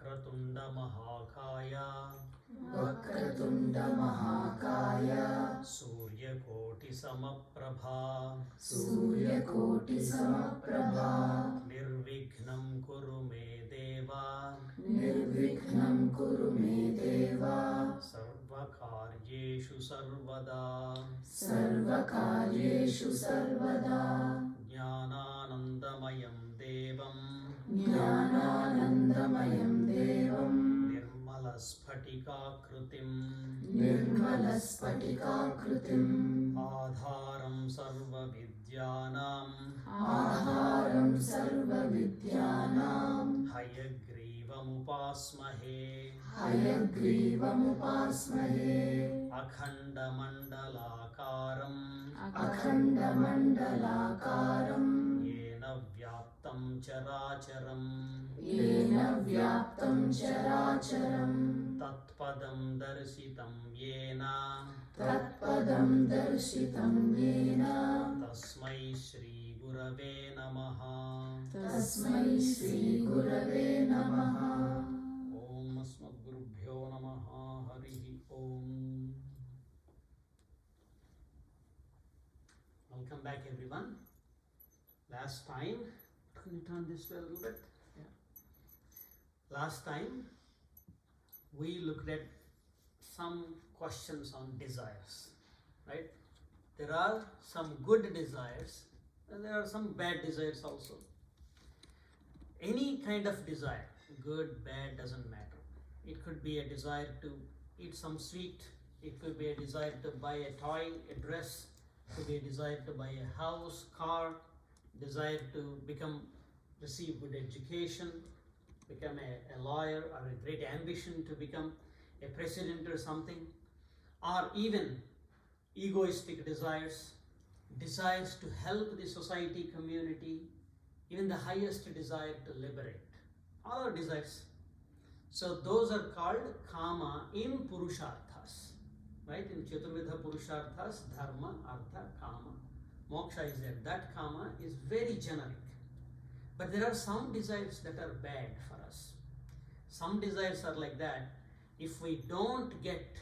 वक्रतुण्ड महाकाय वक्रतुण्ड महाकाय सूर्यकोटि समप्रभा सूर्यकोटि समप्रभा निर्विघ्नं कुरु मे देव निर्विघ्नं कुरु मे देव सर्वकार्येषु सर्वदा सर्वकार्येषु सर्वदा ज्ञानानन्दमयं देवं ज्ञानानन्दमयं देवं निर्मलस्फटिकाकृतिं निर्मलस्फटिकाकृतिम् आधारं सर्वविद्यानाम् आधारं सर्वविद्यानां हयग्रीवमुपास्महे हयग्रीवमुपास्महे अखण्डमण्डलाकारम् अखण्डमण्डलाकारं येन व्याप्तं चराचरम् येन व्याप्तं चराचरं तत्पदं दर्शितं येन तत्पदं दर्शितं येन तस्मै श्रीगुरवे नमः। तस्मै श्रीगुरवे नमः। ॐ अस्मद्गुरुभ्यो नमः। हरिः ॐ। Welcome back, everyone. Last time, can you turn this way a little bit? Yeah. Last time, we looked at some questions on desires, right? There are some good desires and there are some bad desires also. Any kind of desire, good, bad, doesn't matter. It could be a desire to eat some sweet, it could be a desire to buy a toy, a dress, it could be a desire to buy a house, car, desire to receive good education, become a lawyer, or a great ambition to become a president or something, or even egoistic desires, desires to help the society, community, even the highest desire to liberate. All our desires. So those are called kama in purusharthas, right? In Chaturvidha Purusharthas, dharma, artha, kama. Moksha is there. That kama is very generic. But there are some desires that are bad for us. Some desires are like that. If we don't get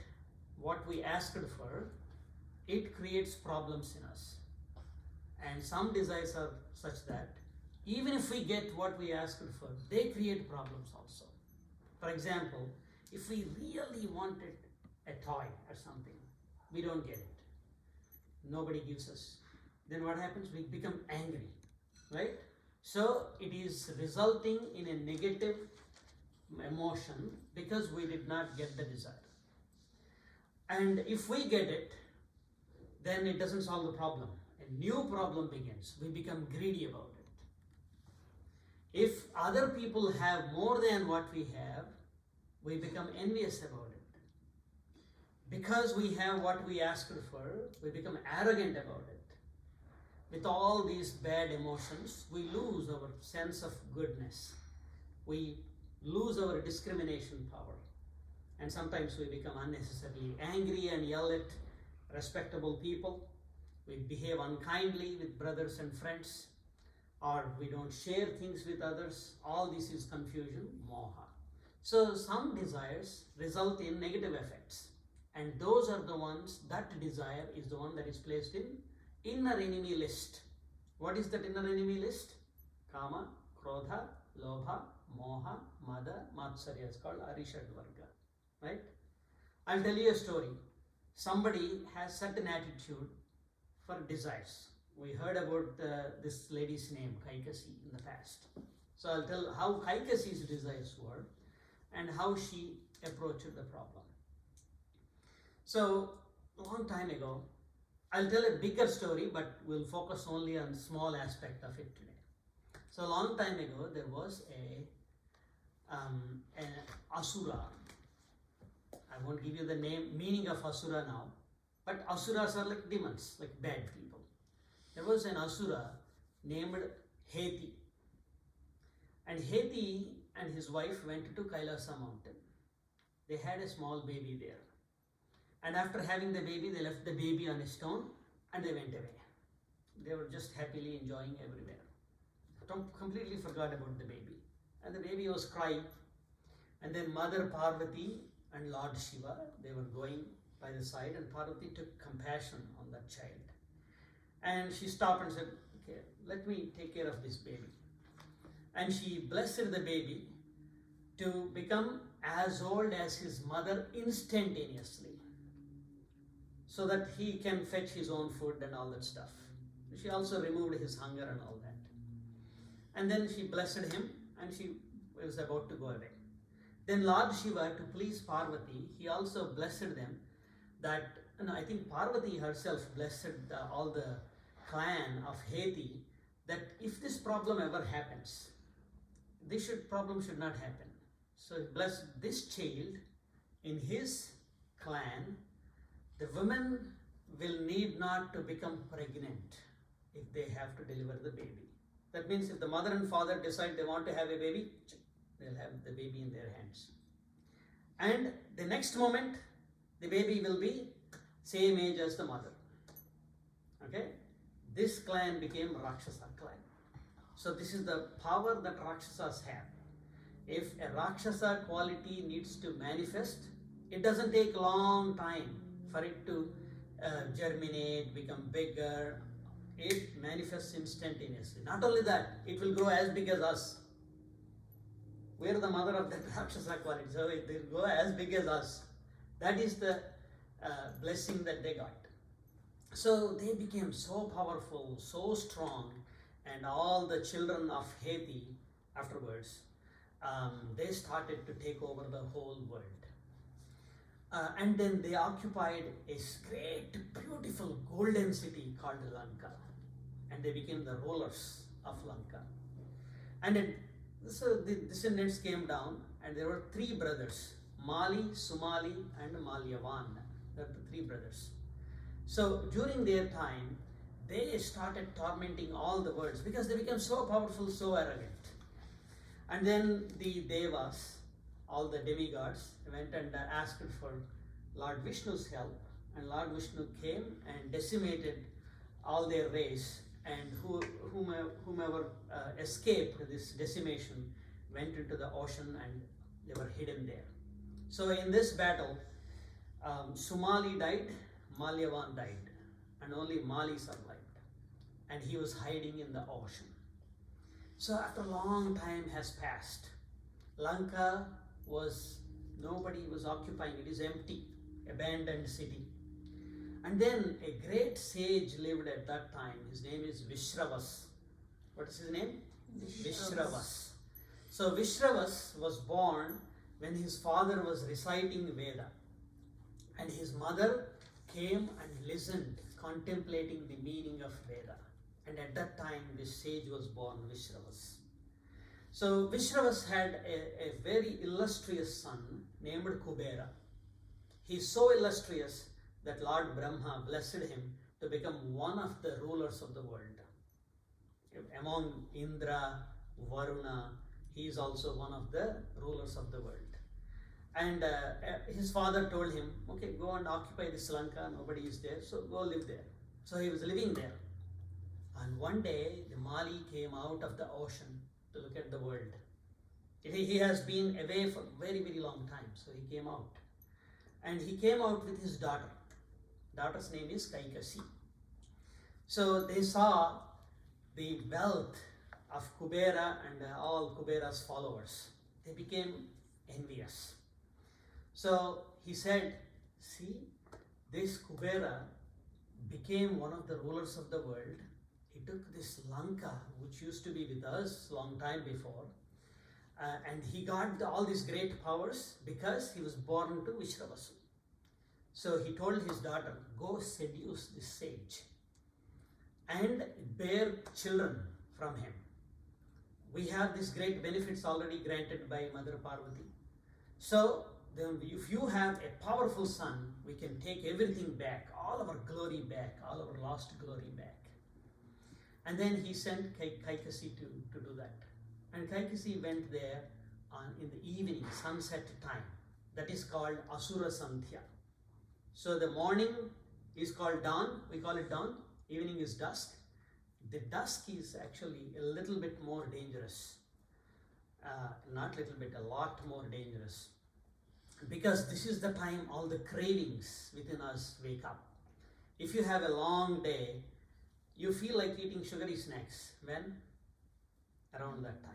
what we asked for, it creates problems in us. And some desires are such that even if we get what we asked for, they create problems also. For example, if we really wanted a toy or something, we don't get it. Nobody gives us. Then what happens? We become angry, right? So it is resulting in a negative emotion because we did not get the desire. And if we get it, then it doesn't solve the problem. A new problem begins. We become greedy about it. If other people have more than what we have, we become envious about it. Because we have what we asked for, we become arrogant about it. With all these bad emotions, we lose our sense of goodness. We lose our discrimination power. And sometimes we become unnecessarily angry and yell at respectable people. We behave unkindly with brothers and friends, or we don't share things with others. All this is confusion, moha. So some desires result in negative effects, and those are the ones, that desire is the one that is placed in inner enemy list. What is that inner enemy list? Kama, Krodha, Lobha, Moha, Mada, Matsarya. It's called Arishad Varga, right? I'll tell you a story. Somebody has certain attitude for desires. We heard about this lady's name, Kaikasi, in the past. So I'll tell how Kaikasi's desires were and how she approached the problem. So a long time ago, I'll tell a bigger story, but we'll focus only on small aspect of it today. So a long time ago, there was an asura. I won't give you the meaning of asura now, but asuras are like demons, like bad people. There was an asura named Heti. And Heti and his wife went to Kailasa mountain. They had a small baby there. And after having the baby, they left the baby on a stone and they went away. They were just happily enjoying everywhere. Completely forgot about the baby. And the baby was crying. And then Mother Parvati and Lord Shiva, they were going by the side, and Parvati took compassion on that child. And she stopped and said, okay, let me take care of this baby. And she blessed the baby to become as old as his mother instantaneously, so that he can fetch his own food and all that stuff. She also removed his hunger and all that. And then she blessed him, and she was about to go away. Then Lord Shiva, to please Parvati, he also blessed them that, I think Parvati herself blessed all the clan of Heti, that if this problem ever happens, this problem should not happen. So he blessed this child in his clan. The women will need not to become pregnant if they have to deliver the baby. That means if the mother and father decide they want to have a baby, they'll have the baby in their hands. And the next moment, the baby will be same age as the mother. Okay? This clan became Rakshasa clan. So this is the power that Rakshasas have. If a Rakshasa quality needs to manifest, it doesn't take a long time for it to germinate, become bigger. It manifests instantaneously. Not only that, it will grow as big as us. We are the mother of that Rakshasa quality, so it will grow as big as us. That is the blessing that they got. So they became so powerful, so strong, and all the children of Heti afterwards, they started to take over the whole world. And then they occupied a great, beautiful, golden city called Lanka. And they became the rulers of Lanka. And so the descendants came down, and there were 3 brothers, Mali, Sumali, and Malyavan. They were the 3 brothers. So during their time, they started tormenting all the worlds because they became so powerful, so arrogant. And then the Devas, all the demigods, went and asked for Lord Vishnu's help, and Lord Vishnu came and decimated all their race, and whomever escaped this decimation went into the ocean, and they were hidden there. So in this battle, Sumali died, Malyavan died, and only Mali survived, and he was hiding in the ocean. So after a long time has passed, Lanka nobody was occupying, it is empty, abandoned city. And then a great sage lived at that time. His name is Vishravas. What is his name? Vishravas. So Vishravas was born when his father was reciting Veda. And his mother came and listened, contemplating the meaning of Veda. And at that time, this sage was born, Vishravas. So Vishravas had a very illustrious son named Kubera. He is so illustrious that Lord Brahma blessed him to become one of the rulers of the world. Among Indra, Varuna, he is also one of the rulers of the world. And his father told him, okay, go and occupy this Lanka, nobody is there, so go live there. So he was living there. And one day, the Mali came out of the ocean to look at the world. He has been away for a very, very long time, so he came out. And he came out with his daughter. Daughter's name is Kaikasi. So they saw the wealth of Kubera and all Kubera's followers. They became envious. So he said, see, this Kubera became one of the rulers of the world. He took this Lanka, which used to be with us long time before, and he got all these great powers because he was born to Vishravasu. So he told his daughter, go seduce this sage and bear children from him. We have these great benefits already granted by Mother Parvati. So then if you have a powerful son, we can take everything back, all our glory back, all our lost glory back. And then he sent Kaikasi to do that. And Kaikasi went there in the evening, sunset time. That is called Asura Sandhya. So the morning is called dawn, we call it dawn. Evening is dusk. The dusk is actually a little bit more dangerous. not little bit, a lot more dangerous. Because this is the time all the cravings within us wake up. If you have a long day, you feel like eating sugary snacks. When? Around that time.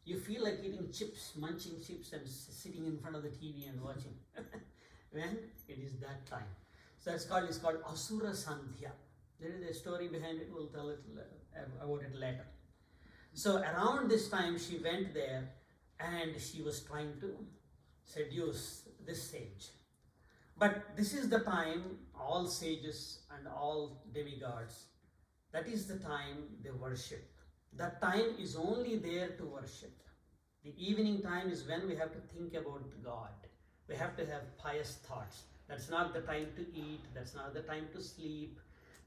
You feel like eating chips, munching chips and sitting in front of the TV and watching. When? It is that time. So it's called Asura Sandhya. There is a story behind it, we'll tell it about it later. So around this time she went there and she was trying to seduce this sage. But this is the time all sages and all demigods, that is the time they worship. That time is only there to worship. The evening time is when we have to think about God. We have to have pious thoughts. That's not the time to eat, that's not the time to sleep,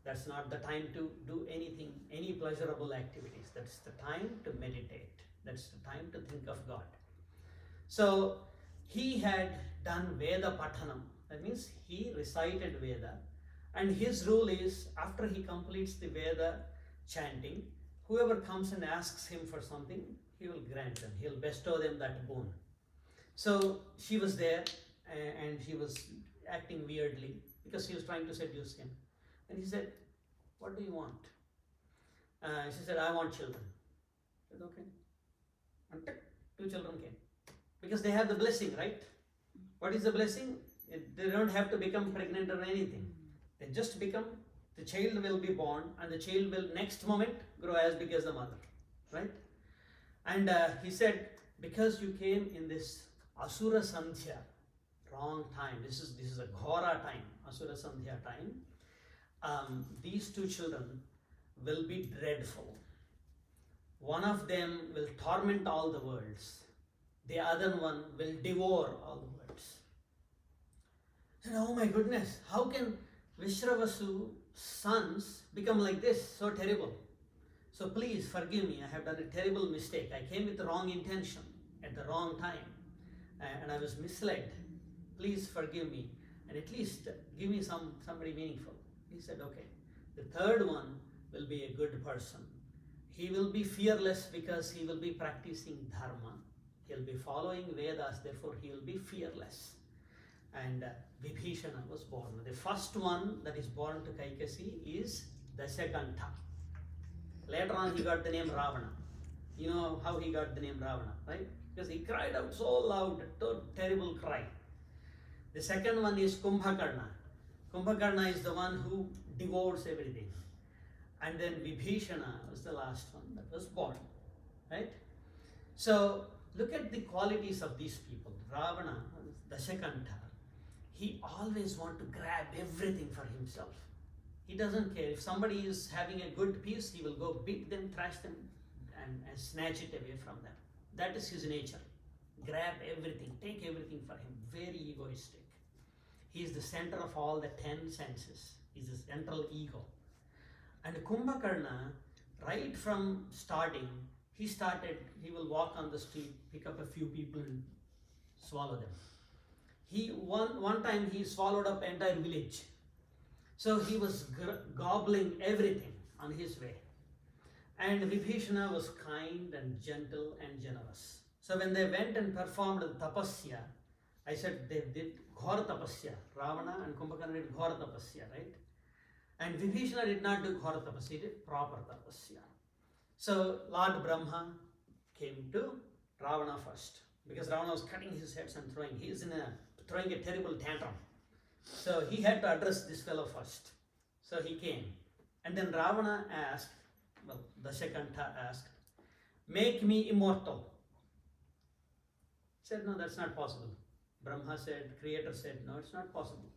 that's not the time to do anything, any pleasurable activities. That's the time to meditate. That's the time to think of God. So he had done Veda Pathanam. That means he recited Veda. And his rule is, after he completes the Veda chanting, whoever comes and asks him for something, he will grant them. He'll bestow them that boon. So she was there and she was acting weirdly because he was trying to seduce him. And he said, "What do you want?" She said, "I want children." He said, "Okay." And 2 children came. Because they have the blessing, right? What is the blessing? They don't have to become pregnant or anything. They just become, the child will be born and the child will next moment grow as big as the mother, right? And he said, because you came in this Asura Sandhya, wrong time, this is a Ghora time, Asura Sandhya time, these 2 children will be dreadful. One of them will torment all the worlds. The other one will devour all the worlds. And oh my goodness, how can Vishravasu sons become like this, so terrible? So please forgive me, I have done a terrible mistake. I came with the wrong intention at the wrong time and I was misled. Please forgive me and at least give me somebody meaningful. He said, okay. The 3rd one will be a good person. He will be fearless because he will be practicing dharma. He'll be following Vedas, therefore he will be fearless. And Vibhishana was born. The first one that is born to Kaikasi is Dashakantha. Later on he got the name Ravana. You know how he got the name Ravana, right? Because he cried out so loud, a terrible cry. The second one is Kumbhakarna. Kumbhakarna is the one who devours everything. And then Vibhishana was the last one that was born, right? So look at the qualities of these people. Ravana, Dashakantha, he always wants to grab everything for himself. He doesn't care. If somebody is having a good piece, he will go beat them, thrash them, and snatch it away from them. That is his nature. Grab everything, take everything for him. Very egoistic. He is the center of all the 10 senses. He is the central ego. And Kumbhakarna, right from starting, he will walk on the street, pick up a few people and swallow them. One time he swallowed up entire village. So he was gobbling everything on his way. And Vibhishana was kind and gentle and generous. So when they went and performed the tapasya, I said they did Ghora tapasya. Ravana and Kumbhakarna did Ghora tapasya, right? And Vibhishana did not do Ghora tapasya, he did proper tapasya. So Lord Brahma came to Ravana first. Because Ravana was cutting his heads and throwing. He is throwing a terrible tantrum. So he had to address this fellow first. So he came. And then Ravana asked, well, Dashakantha asked, "Make me immortal." He said, "No, that's not possible." Brahma said, Creator said, "No, it's not possible."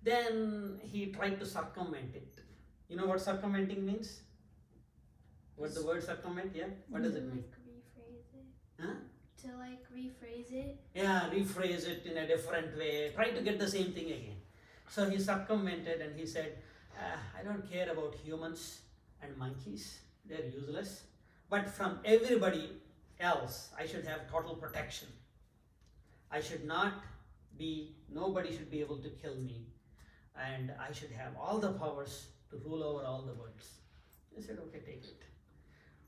Then he tried to circumvent it. You know what circumventing means? What the word circumvent, yeah? What does it mean? Rephrase it. Huh? To rephrase it. Yeah, rephrase it in a different way. Try to get the same thing again. So he circumvented and he said, I don't care about humans and monkeys. They're useless. But from everybody else, I should have total protection. I should nobody should be able to kill me. And I should have all the powers to rule over all the worlds. He said, okay, take it.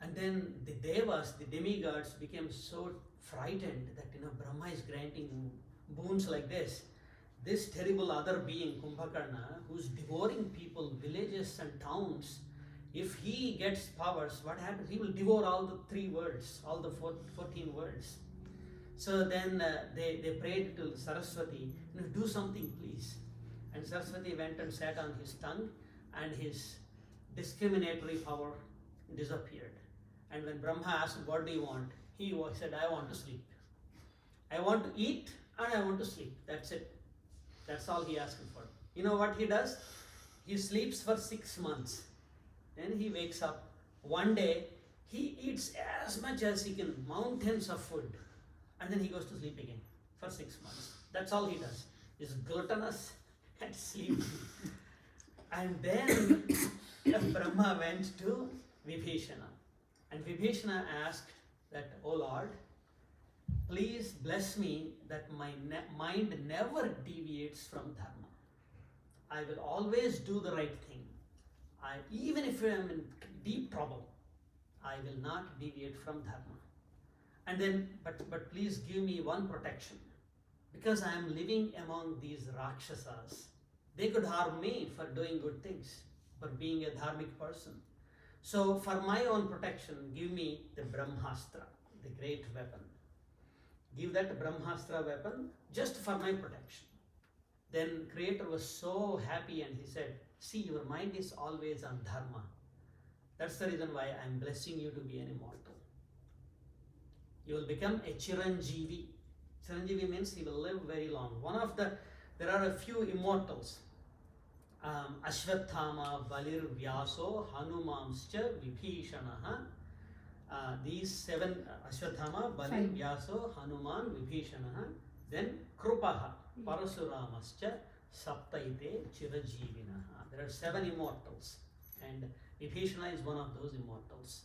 And then the devas, the demigods, became so frightened that Brahma is granting boons like this. This terrible other being, Kumbhakarna, who's devouring people, villages and towns, if he gets powers, what happens? He will devour all the 3 worlds, all the 14 worlds. So then they prayed to Saraswati, do something please. And Saraswati went and sat on his tongue, and his discriminatory power disappeared. And when Brahma asked, what do you want? He said, I want to sleep. I want to eat and I want to sleep. That's it. That's all he asked for. You know what he does? He sleeps for 6 months. Then he wakes up. One day, he eats as much as he can, mountains of food. And then he goes to sleep again for 6 months. That's all he does. He's gluttonous and sleepy. And then Brahma went to Vibhishana. And Vibhishana asked that, oh Lord, please bless me that my mind never deviates from Dharma. I will always do the right thing. Even if I am in deep trouble, I will not deviate from Dharma. And then, but please give me one protection. Because I am living among these Rakshasas. They could harm me for doing good things, for being a dharmic person. So for my own protection, give me the Brahmastra, the great weapon. Give that Brahmastra weapon just for my protection. Then Creator was so happy and he said, see, your mind is always on Dharma. That's the reason why I am blessing you to be an immortal. You will become a Chiranjeevi. Chiranjeevi means he will live very long. There are a few immortals. Ashwathama, Balir, Vyaso, Hanumamscha, Vibhishanaha. These 7, Ashwathama, Balir, Vyaso, Hanuman, Vibhishanaha. Then Krupaha, Parasuramascha, Saptaite, Chirajeevinaha. There are 7 immortals. And Vibhishana is one of those immortals.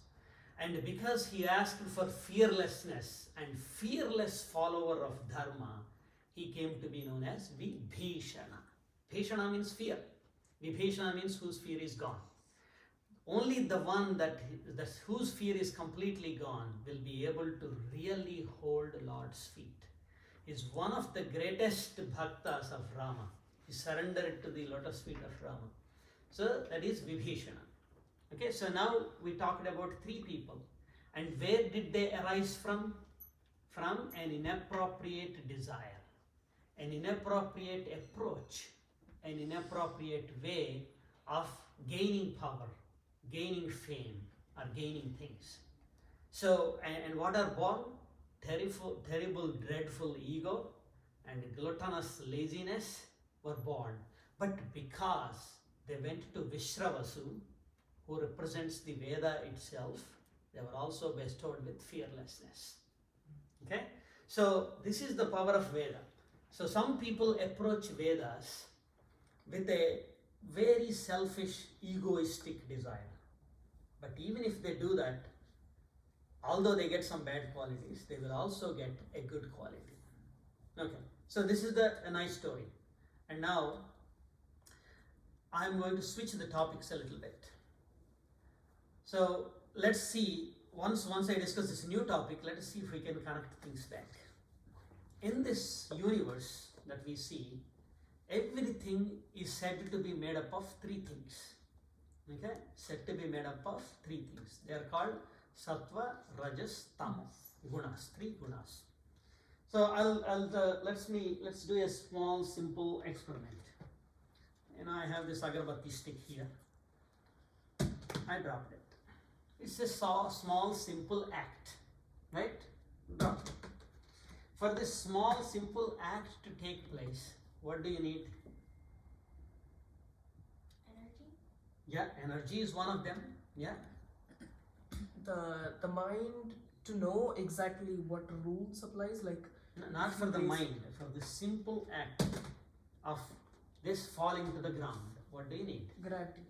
And because he asked for fearlessness and fearless follower of Dharma, he came to be known as Vibhishana. Bhishana means fear. Vibhishana means whose fear is gone. Only the one whose fear is completely gone will be able to really hold Lord's feet. He is one of the greatest bhaktas of Rama. He surrendered to the lotus feet of Rama. So that is Vibhishana. Okay, so now we talked about 3 people. And where did they arise from? From an inappropriate desire, an inappropriate approach, an inappropriate way of gaining power, gaining fame, or gaining things. So, and what are born? Terrible, dreadful ego and gluttonous laziness were born. But because they went to Vishravasu, who represents the Veda itself, they were also bestowed with fearlessness. Okay? So this is the power of Veda. So some people approach Vedas with a very selfish, egoistic desire. But even if they do that, although they get some bad qualities, they will also get a good quality. Okay, so this is a nice story. And now, I'm going to switch the topics a little bit. So, let's see, once I discuss this new topic, let us see if we can connect things back. In this universe that we see, everything is said to be made up of 3 things. Okay? Said to be made up of 3 things. They are called Sattva, Rajas, Tamas. Gunas, 3 gunas. So let's do a small, simple experiment. And I have this agarbatti stick here. I dropped it. It's a small, simple act, right? Drop it. For this small, simple act to take place, what do you need? Energy? Yeah, energy is one of them. Yeah. The mind to know exactly what rules applies, like Not for the mind, for the simple act of this falling to the ground. What do you need? gravity.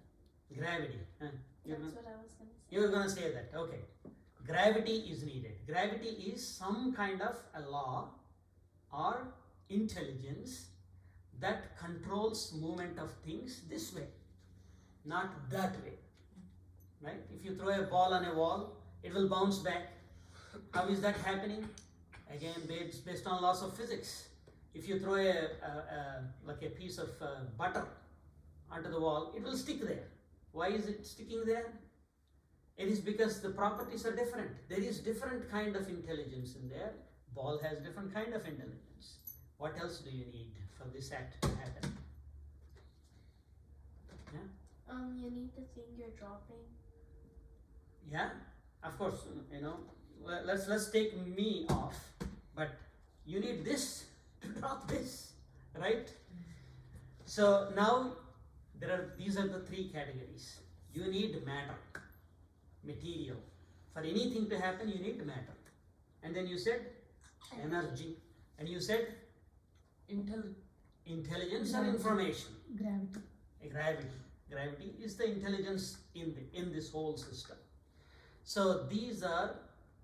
Gravity. That's what I was going to say. You were going to say that. Okay. Gravity is needed. Gravity is some kind of a law or intelligence that controls movement of things this way, not that way. Right? If you throw a ball on a wall, it will bounce back. How is that happening? Again, based on laws of physics. If you throw like a piece of butter onto the wall, it will stick there. Why is it sticking there? It is because the properties are different. There is different kind of intelligence in there. Ball has different kind of intelligence. What else do you need for this act to happen? Yeah? You need the thing you're dropping. Yeah, of course, you know, let's take me off, but you need this to drop this, right? So now these are the three categories. You need matter, material. For anything to happen, you need matter. And then you said energy. And you said intelligence or information. Gravity. Gravity is the intelligence in this whole system. So these are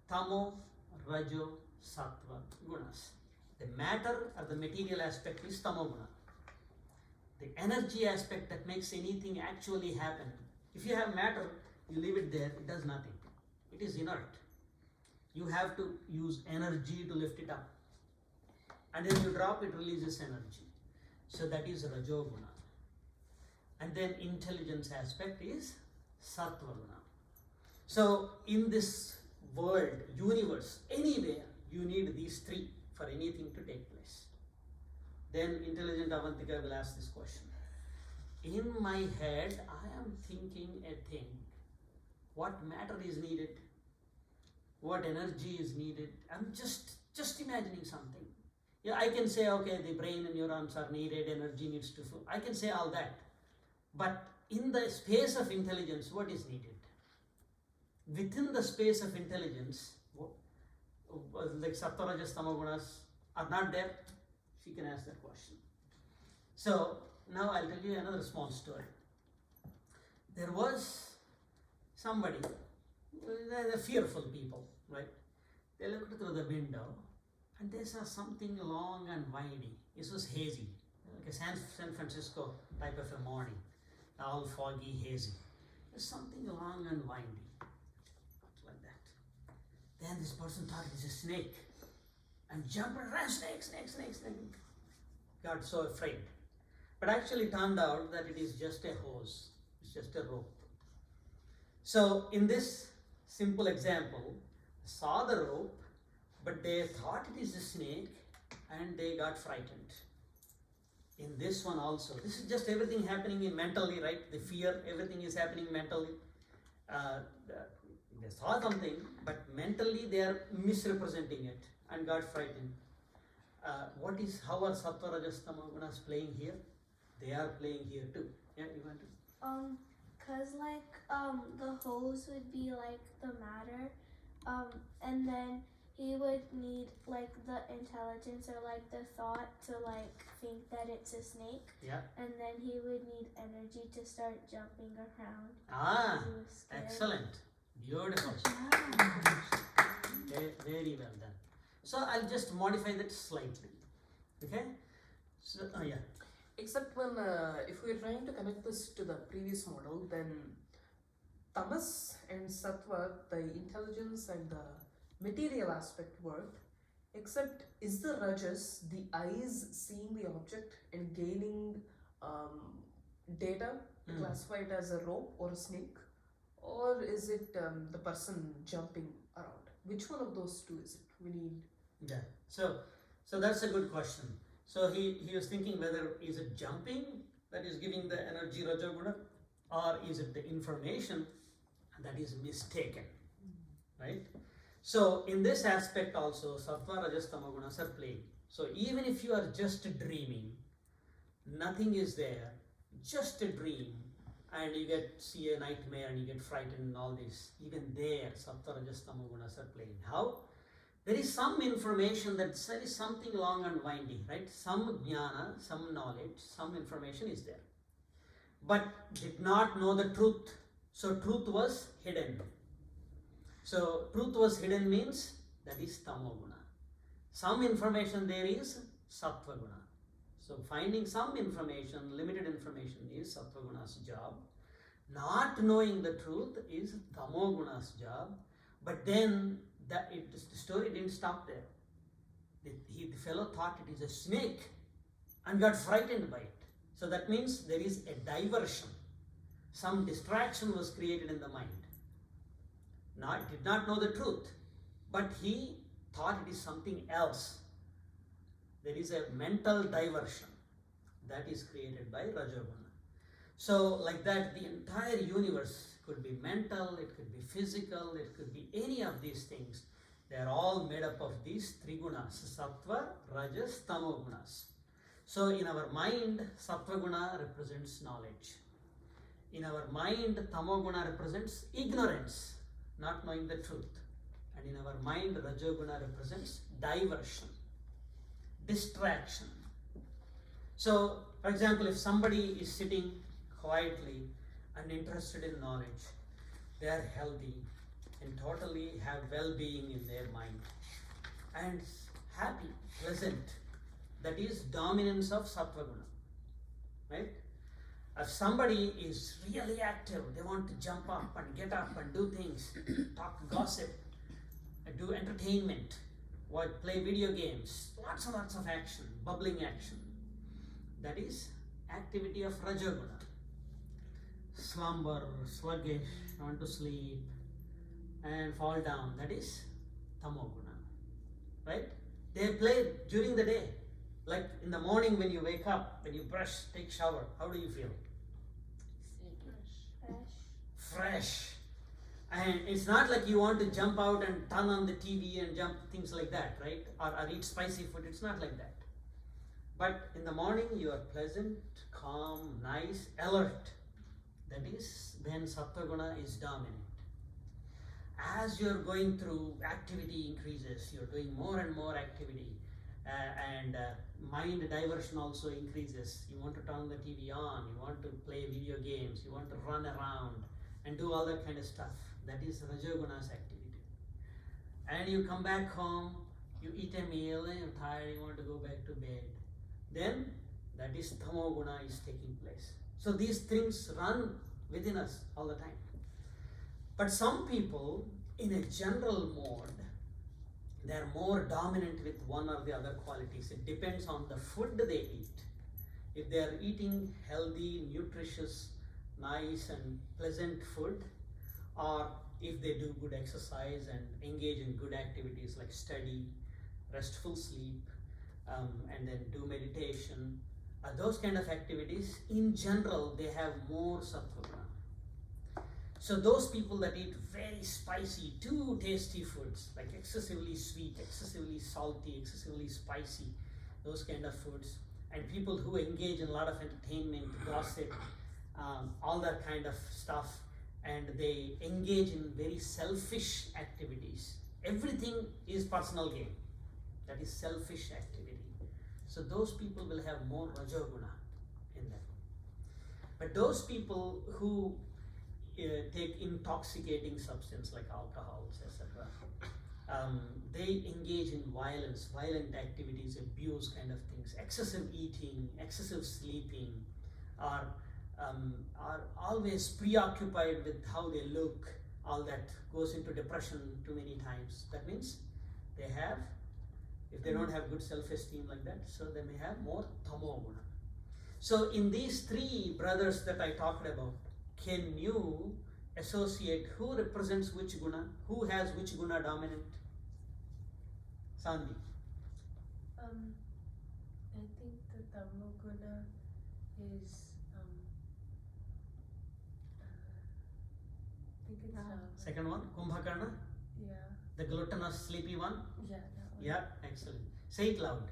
tamo, rajo, sattva gunas. The matter or the material aspect is tamo guna. The energy aspect that makes anything actually happen. If you have matter, you leave it there, it does nothing. It is inert. You have to use energy to lift it up. And then you drop, it releases energy. So that is rajo guna. And then intelligence aspect is sattva guna. So in this world, universe, anywhere, you need these three for anything to take place. Then intelligent Avantika will ask this question. In my head, I am thinking a thing. What matter is needed? What energy is needed? I'm just imagining something. Yeah, I can say, okay, the brain and neurons are needed, energy needs to flow. I can say all that. But in the space of intelligence, what is needed? Within the space of intelligence, like sattva, rajas, tamo gunas are not there. She can ask that question. So now I'll tell you another small story. There was somebody, they're fearful people, right? They looked through the window and they saw something long and windy. This was hazy, like a San Francisco type of a morning, all foggy, hazy. There's something long and windy, like that. Then this person thought it's a snake and jumped and ran, snake. Got so afraid. But actually turned out that it is just a hose, it's just a rope. So in this simple example, saw the rope, but they thought it is a snake and they got frightened. In this one also, this is just everything happening in mentally, right? The fear, everything is happening mentally. They saw something, but mentally they are misrepresenting it and got frightened. How are sattva, rajas, tamo gunas playing here? They are playing here too. Yeah, you want to? Cause like the hose would be like the matter, and then he would need like the intelligence or like the thought to like think that it's a snake. Yeah. And then he would need energy to start jumping around. Ah, He was scared. excellent. Beautiful. Very well done. So I'll just modify that slightly. Okay? So, yeah. Except when, if we're trying to connect this to the previous model, then tamas and sattva, the intelligence and the material aspect work. Except, is the rajas the eyes seeing the object and gaining data to classify it as a rope or a snake? Or is it the person jumping around? Which one of those two is it? We need. Yeah. So that's a good question. So he was thinking whether is it jumping that is giving the energy rajoguna, or is it the information that is mistaken, right? So in this aspect also, sattva, rajas, tamo gunas are playing. So even if you are just dreaming, nothing is there, just a dream, and you see a nightmare and you get frightened and all this, even there, sattva, rajas, tamo gunas are playing. How? There is some information that there is something long and windy, right? Some jnana, some knowledge, some information is there. But did not know the truth. So truth was hidden. So truth was hidden means that is tamo guna. Some information there is sattva guna. So finding some information, limited information is sattva guna's job. Not knowing the truth is tamo guna's job. But then the story didn't stop there. The fellow thought it is a snake and got frightened by it. So that means there is a diversion. Some distraction was created in the mind. Now, he did not know the truth, but he thought it is something else. There is a mental diversion that is created by Rajoguna. So, like that, the entire universe could be mental, it could be physical, it could be any of these things. They are all made up of these three gunas: sattva, rajas, tamo gunas. So, in our mind, sattva guna represents knowledge. In our mind, tamo guna represents ignorance, not knowing the truth. And in our mind, rajoguna represents diversion, distraction. So, for example, if somebody is sitting quietly and interested in knowledge, they are healthy and totally have well-being in their mind and happy, pleasant. That is dominance of sattva guna, right? If somebody is really active, they want to jump up and get up and do things, talk gossip, do entertainment, play video games, lots and lots of action, bubbling action. That is activity of rajoguna. Slumber, sluggish, want to sleep and fall down, that is tamoguna, right? They play during the day. Like in the morning when you wake up, when you brush, take shower, how do you feel? Fresh. And it's not like you want to jump out and turn on the TV and jump, things like that, right? Or eat spicy food, it's not like that. But in the morning you are pleasant, calm, nice, alert. That is, then sattva guna is dominant. As you're going through, activity increases, you're doing more and more activity, and mind diversion also increases. You want to turn the TV on, you want to play video games, you want to run around and do all that kind of stuff. That is rajoguna's activity. And you come back home, you eat a meal, and you're tired, you want to go back to bed. Then that is tamoguna is taking place. So these things run within us all the time. But some people, in a general mode, they are more dominant with one or the other qualities. It depends on the food they eat. If they are eating healthy, nutritious, nice and pleasant food, or if they do good exercise and engage in good activities like study, restful sleep, and then do meditation, those kind of activities, in general, they have more sattva guna. So those people that eat very spicy, too tasty foods, like excessively sweet, excessively salty, excessively spicy, those kind of foods, and people who engage in a lot of entertainment, gossip, all that kind of stuff, and they engage in very selfish activities. Everything is personal gain. That is selfish activity. So those people will have more rajoguna in them. But those people who take intoxicating substance like alcohols, etc., they engage in violence, violent activities, abuse kind of things, excessive eating, excessive sleeping, are always preoccupied with how they look, all that goes into depression too many times. That means they have, if they don't have good self-esteem like that, so they may have more tamoguna. So in these three brothers that I talked about, can you associate who represents which guna, who has which guna dominant? Sandhi. I think the Tamoguna is I think it's Second one, Kumbhakarna, yeah. the gluttonous, sleepy one. Yeah, that one. Yeah, excellent. Say it loud.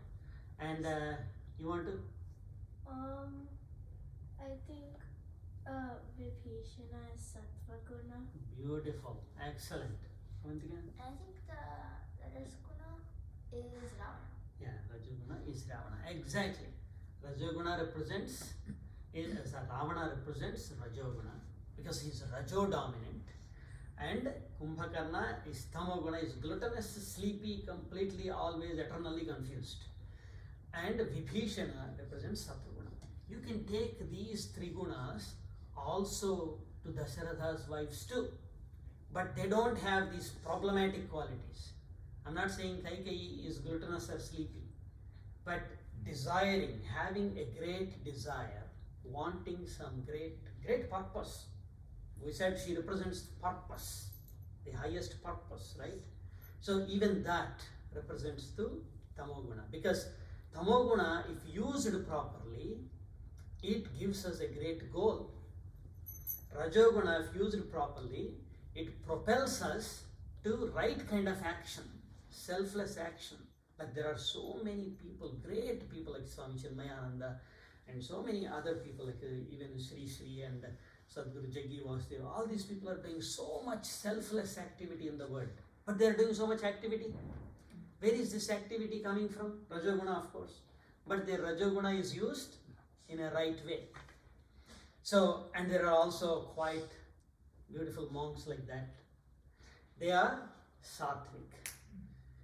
And you want to? I think Vibhishana is sattva guna. Beautiful, excellent. Once again. I think the Rajaguna is Ravana. Yeah, Rajoguna is Ravana. Exactly. Rajoguna represents, Ravana represents Rajoguna because he is Rajo dominant. And Kumbhakarna is Tamoguna, is gluttonous, sleepy, completely, always, eternally confused. And Vibhishana represents Sattva-guna. You can take these three gunas also to Dasharatha's wives too. but they don't have these problematic qualities. I'm not saying Kaikeyi is gluttonous or sleepy, but desiring, having a great desire, wanting some great purpose. We said she represents purpose, the highest purpose, right? So even that represents the tamoguna, because tamoguna, if used properly, it gives us a great goal. Rajoguna, if used properly, it propels us to right kind of action, selfless action. Like there are so many people, great people like Swami Chinmayananda and so many other people like even Sri Sri and Sadhguru Jaggi Vasudeva. All these people are doing so much selfless activity in the world. But they are doing so much activity. Where is this activity coming from? Rajoguna, of course. But the Rajoguna is used in a right way. So, and there are also quite beautiful monks like that. They are sattvic.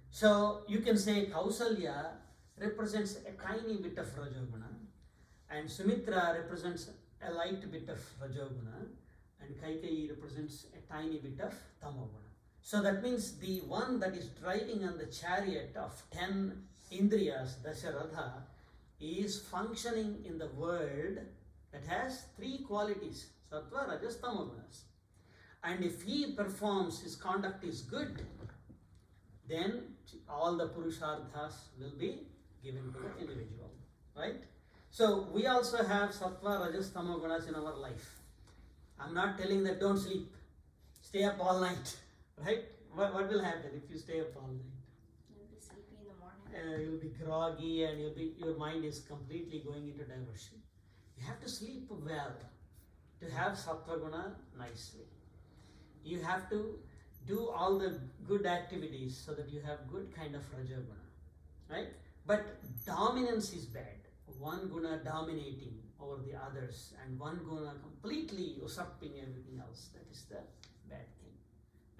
So you can say Kausalya represents a tiny bit of Rajoguna, and Sumitra represents a light bit of Rajoguna, and Kaikeyi represents a tiny bit of Tamoguna. So that means the one that is driving on the chariot of 10 Indriyas, Dasharatha, is functioning in the world that has 3 qualities, Sattva, Rajas, Tamogunas. And if he performs, his conduct is good, then all the Purusharthas will be given to the individual, right? So we also have Sattva, Rajas, Tamogunas in our life. I'm not telling that don't sleep, stay up all night, right? What will happen if you stay up all night? You'll be sleepy in the morning. You'll be groggy and your mind is completely going into diversion. You have to sleep well to have Sattva Guna nicely. You have to do all the good activities so that you have good kind of Rajaguna, right? But dominance is bad. One guna dominating over the others and one guna completely usurping everything else. That is the bad thing.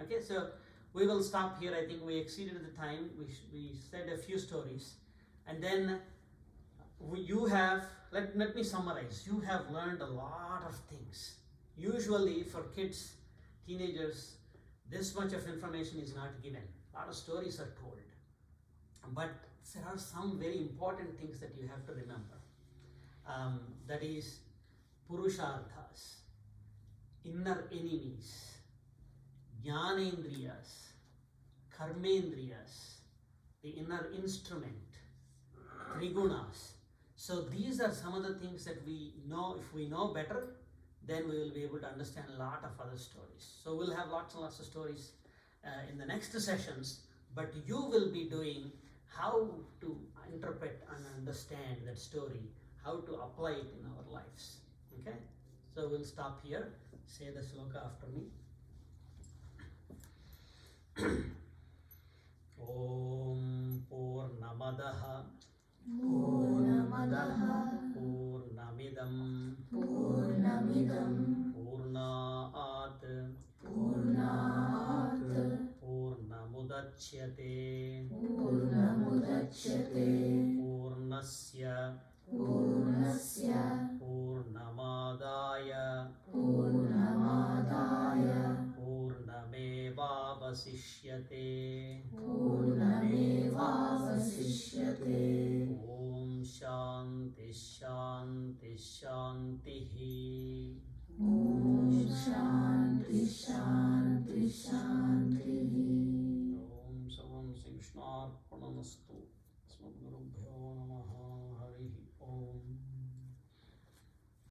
Okay, so we will stop here. I think we exceeded the time. We said a few stories, and then you have, let me summarize. You have learned a lot of things. Usually for kids, teenagers, this much of information is not given. A lot of stories are told. But there are some very important things that you have to remember. That is Purusharthas, inner enemies, Jnanendriyas, Karmendriyas, the inner instrument, Trigunas. So these are some of the things that we know. If we know better, then we will be able to understand a lot of other stories. So we'll have lots and lots of stories in the next sessions, but you will be doing how to interpret and understand that story, how to apply it in our lives. Okay? So we'll stop here. Say the sloka after me. Om Purnamadaha Purnamadaha